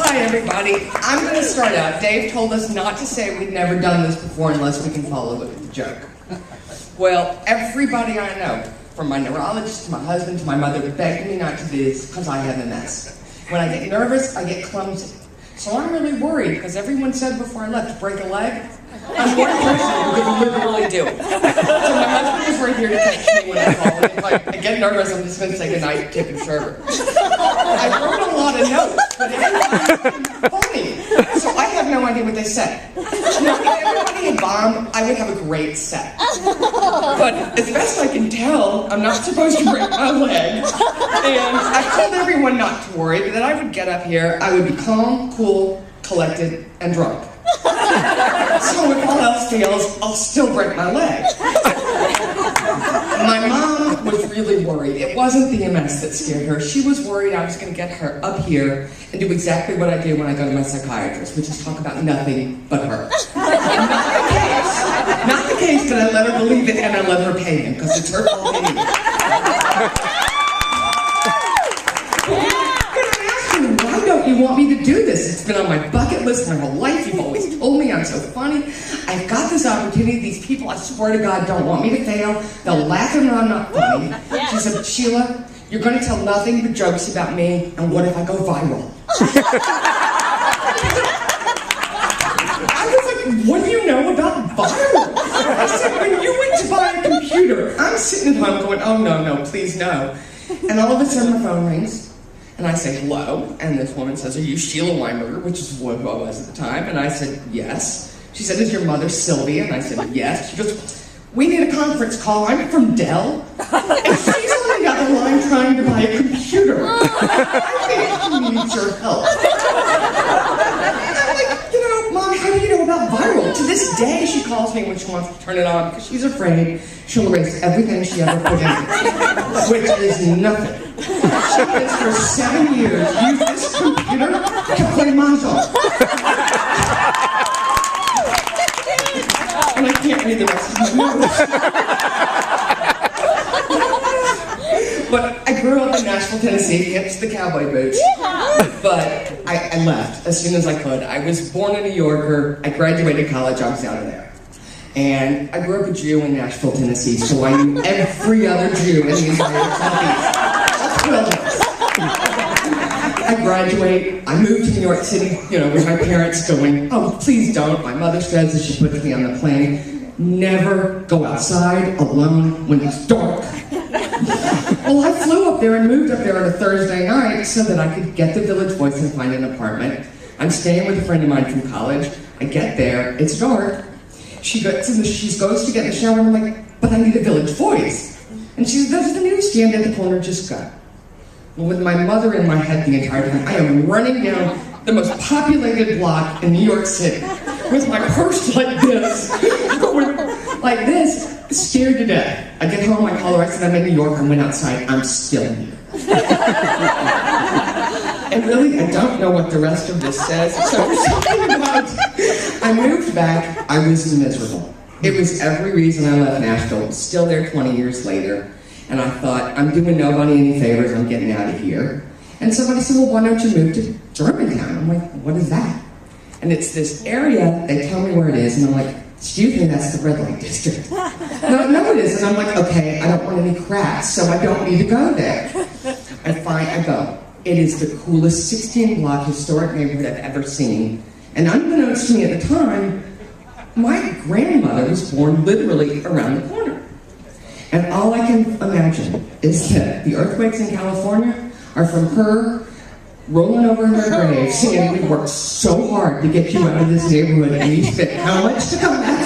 Hi, everybody. I'm going to start out. Dave told us not to say we'd never done this before unless we can follow the joke. Well, everybody I know, from my neurologist to my husband to my mother, begged me not to do this because I have MS. When I get nervous, I get clumsy. So I'm really worried because everyone said before I left, break a leg. I'm one person who could literally do it. So my husband is right here to text me when I call. If I get nervous, I'm just going to say goodnight, tip and server. I wrote a lot of notes, but everybody's funny. So I have no idea what they said. Now, if everybody had bombed, I would have a great set. But as best I can tell, I'm not supposed to break my leg. And I told everyone not to worry, but that I would get up here, I would be calm, cool, collected, and drunk. So if all else fails, I'll still break my leg. My mom was really worried. It wasn't the MS that scared her. She was worried I was going to get her up here and do exactly what I do when I go to my psychiatrist, which is talk about nothing but her. Not the case that I let her believe it and I let her pay him, because it's her fault anyway. Why don't you want me to do this? It's been on my bucket list my whole life. You've always told me I'm so funny. I've got this opportunity. These people, I swear to God, don't want me to fail. They'll laugh at me when I'm not funny. She said, Sheila, you're going to tell nothing but jokes about me, and what if I go viral? I was like, what do you know about viral? I said, when you went to buy a computer, I'm sitting at home going, oh, no, please, no. And all of a sudden, my phone rings. And I say, hello, and this woman says, are you Sheila Weinberger, which is what I was at the time, and I said, yes. She said, is your mother Sylvia? And I said, yes. She goes, we need a conference call, I'm from Dell, and she's on the other line trying to buy a computer. I think she needs your help. I'm like, Mom, how do you know about viral? To this day, she calls me when she wants to turn it on, because she's afraid she'll erase everything she ever put in it, which is nothing. She has for 7 years used this computer to play mahjong. And I can't read the rest of my notes. But I grew up in Nashville, Tennessee, hence the cowboy boots. But I left as soon as I could. I was born a New Yorker. I graduated college. I was out of there. And I grew up a Jew in Nashville, Tennessee, so I knew every other Jew in the entire Southeast. I graduate, I moved to New York City, with my parents going, oh, please don't. My mother says as she puts me on the plane, never go outside alone when it's dark. Well, I flew up there and moved up there on a Thursday night so that I could get the Village Voice and find an apartment. I'm staying with a friend of mine from college. I get there, it's dark. She goes to get in the shower, and I'm like, but I need a Village Voice. And she says, there's the newsstand at the corner, just go. Well, with my mother in my head the entire time, I am running down the most populated block in New York City with my purse like this, going like this, scared to death. I get home, I call her, I said, I'm in New York, I went outside, I'm still here. And really, I don't know what the rest of this says, so I moved back, I was miserable. It was every reason I left Nashville, still there 20 years later. And I thought, I'm doing nobody any favors, I'm getting out of here. And somebody said, well, why don't you move to Germantown? I'm like, what is that? And it's this area, they tell me where it is, and I'm like, excuse me, that's the red light district. No, it isn't. I'm like, okay, I don't want any cracks, so I don't need to go there. I go. It is the coolest 16-block historic neighborhood I've ever seen. And unbeknownst to me at the time, my grandmother was born literally around the corner. And all I can imagine is that the earthquakes in California are from her rolling over in her grave, saying, we worked so hard to get you out of this neighborhood, and you spent how much to come back